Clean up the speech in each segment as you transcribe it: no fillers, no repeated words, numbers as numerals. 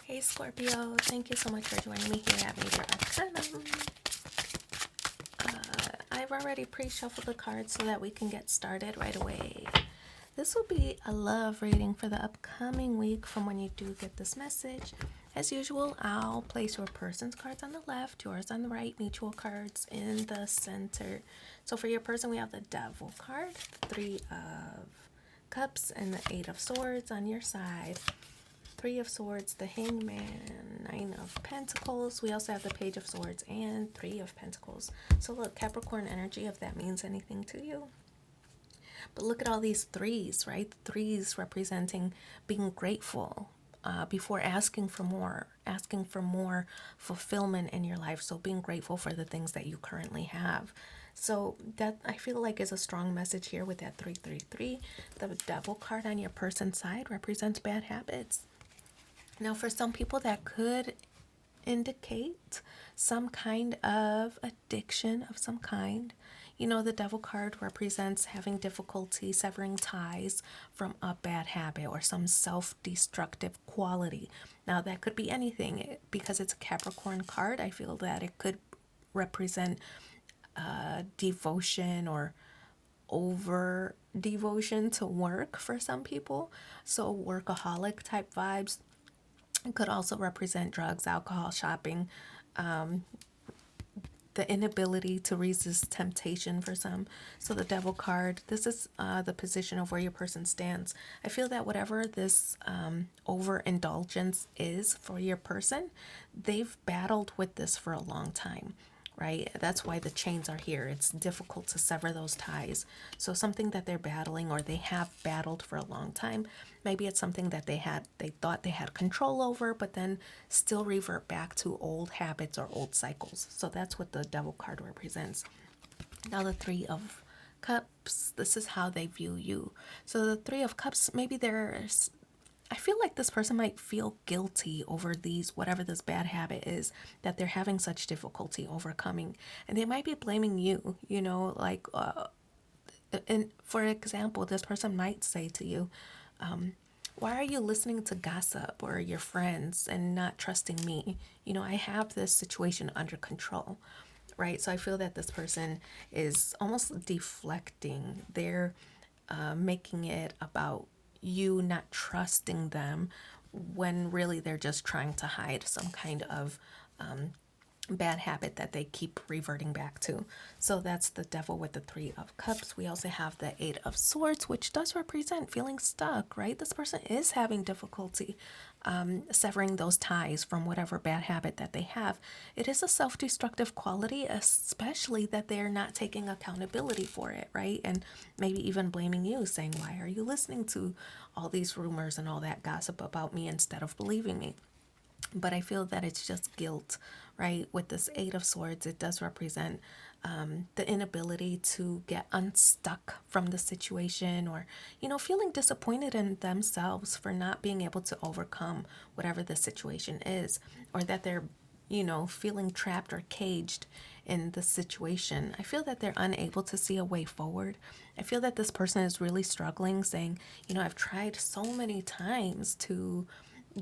Hey Scorpio, thank you so much for joining me here at Major Arcanum. I've already pre-shuffled the cards so that we can get started right away. This will be a love reading for the upcoming week from when you do get this message. As usual, I'll place your person's cards on the left, yours on the right, mutual cards in the center. So for your person, we have the Devil card, 3 of Cups, and the 8 of Swords on your side. 3 of Swords, the Hangman, 9 of Pentacles. We also have the Page of Swords and 3 of Pentacles. So look, Capricorn energy, if that means anything to you. But look at all these threes, right? Threes representing being grateful before asking for more fulfillment in your life. So being grateful for the things that you currently have. So that I feel like is a strong message here with that 333. The Devil card on your person's side represents bad habits. Now, for some people, that could indicate some kind of addiction of some kind. You know, the Devil card represents having difficulty severing ties from a bad habit or some self-destructive quality. Now, that could be anything. Because it's a Capricorn card, I feel that it could represent devotion or over devotion to work for some people. So workaholic type vibes. It could also represent drugs, alcohol, shopping, the inability to resist temptation for some. So the Devil card, this is the position of where your person stands. I feel that whatever this overindulgence is for your person, they've battled with this for a long time. Right? That's why the chains are here. It's difficult to sever those ties. So something that they're battling or they have battled for a long time, maybe it's something that they thought they had control over, but then still revert back to old habits or old cycles. So that's what the Devil card represents. Now the 3 of Cups, this is how they view you. So the 3 of Cups, maybe there's I feel like this person might feel guilty over whatever this bad habit is that they're having such difficulty overcoming. And they might be blaming you, like, and for example, this person might say to you, why are you listening to gossip or your friends and not trusting me? I have this situation under control, right? So I feel that this person is almost deflecting. They're making it about you not trusting them when really they're just trying to hide some kind of bad habit that they keep reverting back to. So that's the Devil with the 3 of Cups. We also have the 8 of Swords, which does represent feeling stuck, right? This person is having difficulty severing those ties from whatever bad habit that they have. It is a self-destructive quality, especially that they're not taking accountability for it, right? And maybe even blaming you, saying, why are you listening to all these rumors and all that gossip about me instead of believing me? But I feel that it's just guilt, right? With this 8 of Swords, it does represent the inability to get unstuck from the situation, or, feeling disappointed in themselves for not being able to overcome whatever the situation is, or that they're, feeling trapped or caged in the situation. I feel that they're unable to see a way forward. I feel that this person is really struggling, saying, I've tried so many times to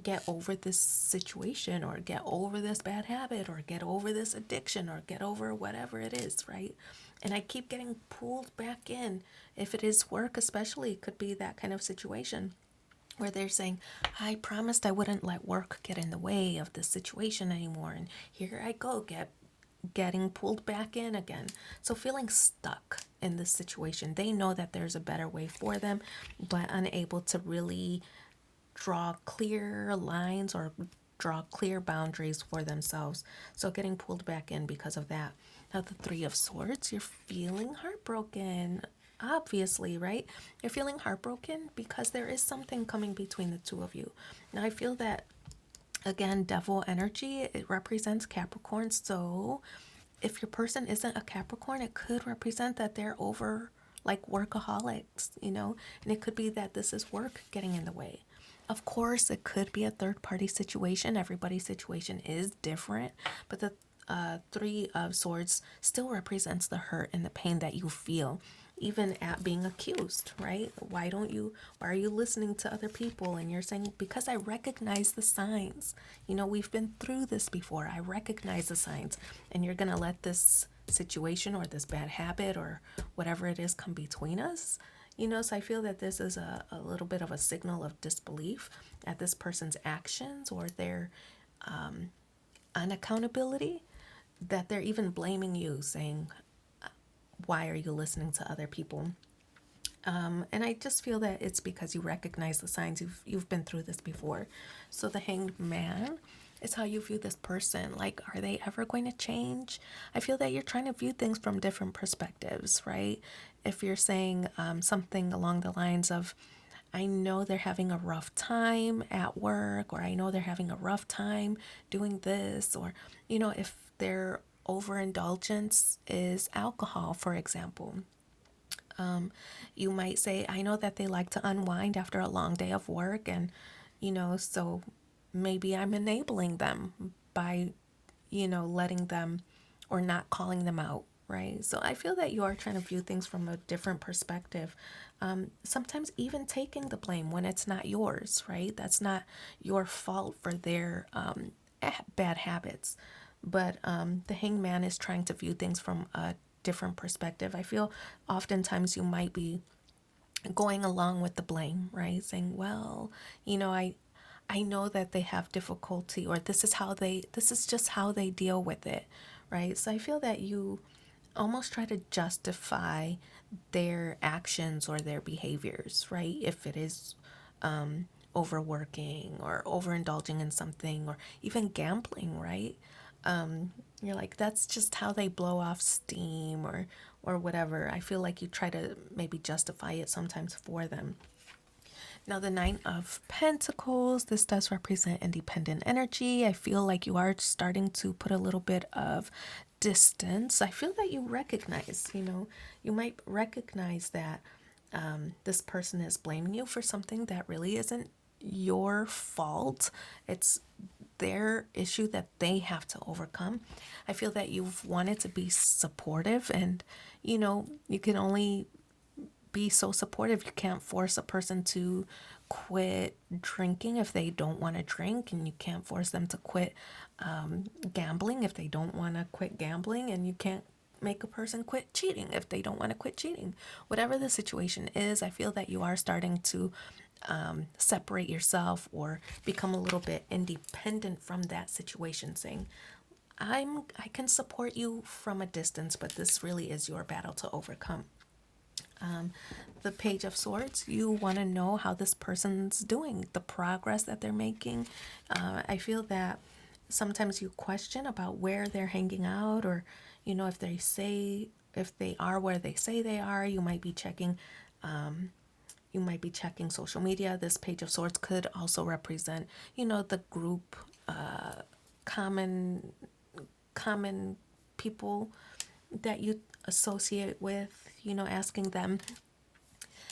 get over this situation or get over this bad habit or get over this addiction or get over whatever it is, right? And I keep getting pulled back in. If it is work, especially, it could be that kind of situation where they're saying, I promised I wouldn't let work get in the way of this situation anymore, and here I go, getting pulled back in again. So feeling stuck in this situation. They know that there's a better way for them, but unable to really draw clear lines or draw clear boundaries for themselves. So getting pulled back in because of that. Now the 3 of Swords, you're feeling heartbroken. Obviously, right? You're feeling heartbroken because there is something coming between the two of you. Now I feel that, again, Devil energy, it represents Capricorn. So if your person isn't a Capricorn, it could represent that they're over, like, workaholics, and it could be that this is work getting in the way. Of course, it could be a third party situation. Everybody's situation is different, but the 3 of Swords still represents the hurt and the pain that you feel even at being accused, right? Why are you listening to other people? And you're saying, because I recognize the signs. We've been through this before. I recognize the signs. And you're going to let this situation or this bad habit or whatever it is come between us. So I feel that this is a little bit of a signal of disbelief at this person's actions or their unaccountability, that they're even blaming you, saying, why are you listening to other people? And I just feel that it's because you recognize the signs. You've been through this before. So the Hanged Man is how you view this person. Like, are they ever going to change? I feel that you're trying to view things from different perspectives, right? If you're saying something along the lines of, I know they're having a rough time at work, or I know they're having a rough time doing this, or, if their overindulgence is alcohol, for example. You might say, I know that they like to unwind after a long day of work, and, so maybe I'm enabling them by, letting them or not calling them out, right? So I feel that you are trying to view things from a different perspective. Sometimes even taking the blame when it's not yours, right? That's not your fault for their bad habits. But the hangman is trying to view things from a different perspective. I feel oftentimes you might be going along with the blame, right? Saying, well, I know that they have difficulty, or this is just how they deal with it, right? So I feel that you almost try to justify their actions or their behaviors, right? If it is overworking or overindulging in something or even gambling, right? You're like, that's just how they blow off steam or whatever. I feel like you try to maybe justify it sometimes for them. Now, the Nine of Pentacles, this does represent independent energy. I feel like you are starting to put a little bit of distance. I feel that you recognize, you might recognize that this person is blaming you for something that really isn't your fault. It's their issue that they have to overcome. I feel that you've wanted to be supportive, and you can only be so supportive. You can't force a person to quit drinking if they don't want to drink, and you can't force them to quit gambling if they don't want to quit gambling, and you can't make a person quit cheating if they don't want to quit cheating. Whatever the situation is, I feel that you are starting to separate yourself or become a little bit independent from that situation, saying, I can support you from a distance, but this really is your battle to overcome. The Page of Swords, you want to know how this person's doing, the progress that they're making. I feel that sometimes you question about where they're hanging out, or if they are where they say they are. You might be checking social media. This Page of Swords could also represent the group, common people that you associate with, asking them,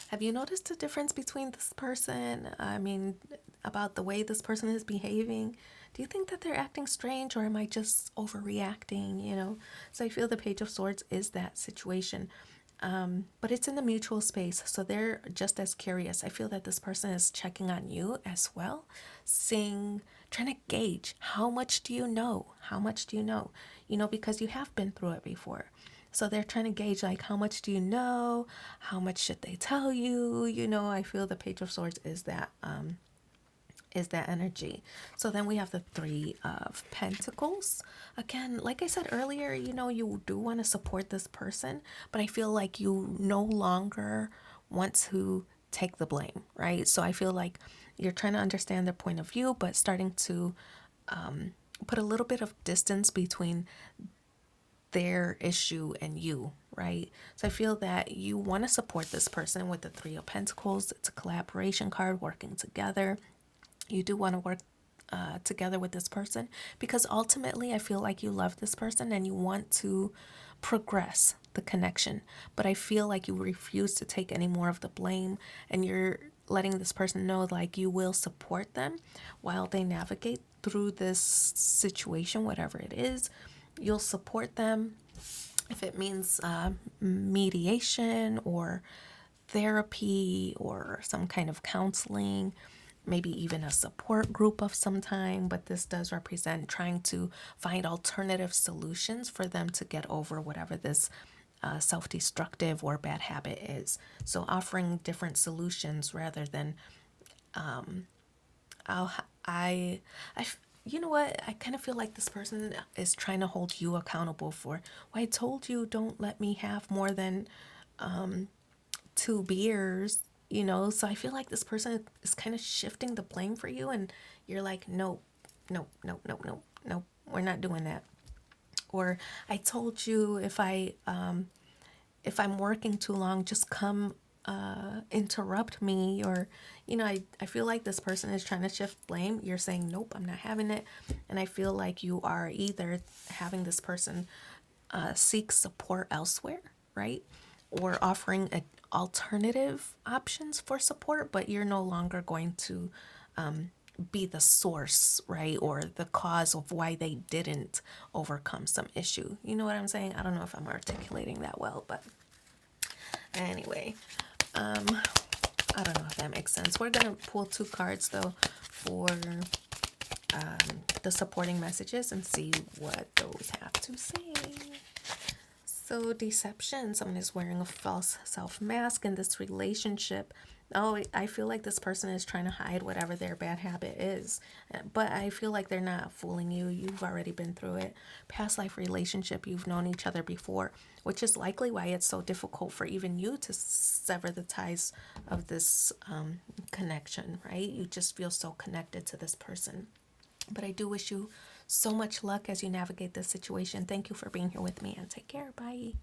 have you noticed a difference between this person? I mean, about the way this person is behaving. Do you think that they're acting strange, or am I just overreacting? So I feel the Page of Swords is that situation. But it's in the mutual space, so they're just as curious. I feel that this person is checking on you as well, trying to gauge, how much do you know? How much do you know? Because you have been through it before. So they're trying to gauge, like, how much do you know? How much should they tell you? I feel the Page of Swords is that energy. So then we have the Three of Pentacles. Again, like I said earlier, you do want to support this person, but I feel like you no longer want to take the blame, right? So I feel like you're trying to understand their point of view, but starting to put a little bit of distance between their issue and you, right? So I feel that you want to support this person with the Three of Pentacles. It's a collaboration card, working together. You do want to work together with this person, because ultimately I feel like you love this person and you want to progress the connection. But I feel like you refuse to take any more of the blame, and you're letting this person know, like, you will support them while they navigate through this situation, whatever it is. You'll support them, If it means mediation or therapy or some kind of counseling, maybe even a support group of some time, but this does represent trying to find alternative solutions for them to get over whatever this self destructive or bad habit is. So, offering different solutions rather than I'll, I, I, you know what? I kind of feel like this person is trying to hold you accountable for, well, I told you don't let me have more than 2 beers, So I feel like this person is kind of shifting the blame for you, and you're like, nope, nope, nope, nope, nope, nope, we're not doing that. Or I told you if I'm working too long, just come interrupt me. Or, I feel like this person is trying to shift blame. You're saying, nope, I'm not having it. And I feel like you are either having this person seek support elsewhere, right? Or offering alternative options for support, but you're no longer going to be the source, right? Or the cause of why they didn't overcome some issue. You know what I'm saying? I don't know if I'm articulating that well, but anyway, I don't know if that makes sense. We're going to pull 2 cards though for the supporting messages and see what those have to say. So, deception. Someone is wearing a false self mask in this relationship. Oh, I feel like this person is trying to hide whatever their bad habit is. But I feel like they're not fooling you. You've already been through it. Past life relationship, you've known each other before, which is likely why it's so difficult for even you to sever the ties of this connection, right? You just feel so connected to this person. But I do wish you so much luck as you navigate this situation. Thank you for being here with me, and take care. Bye.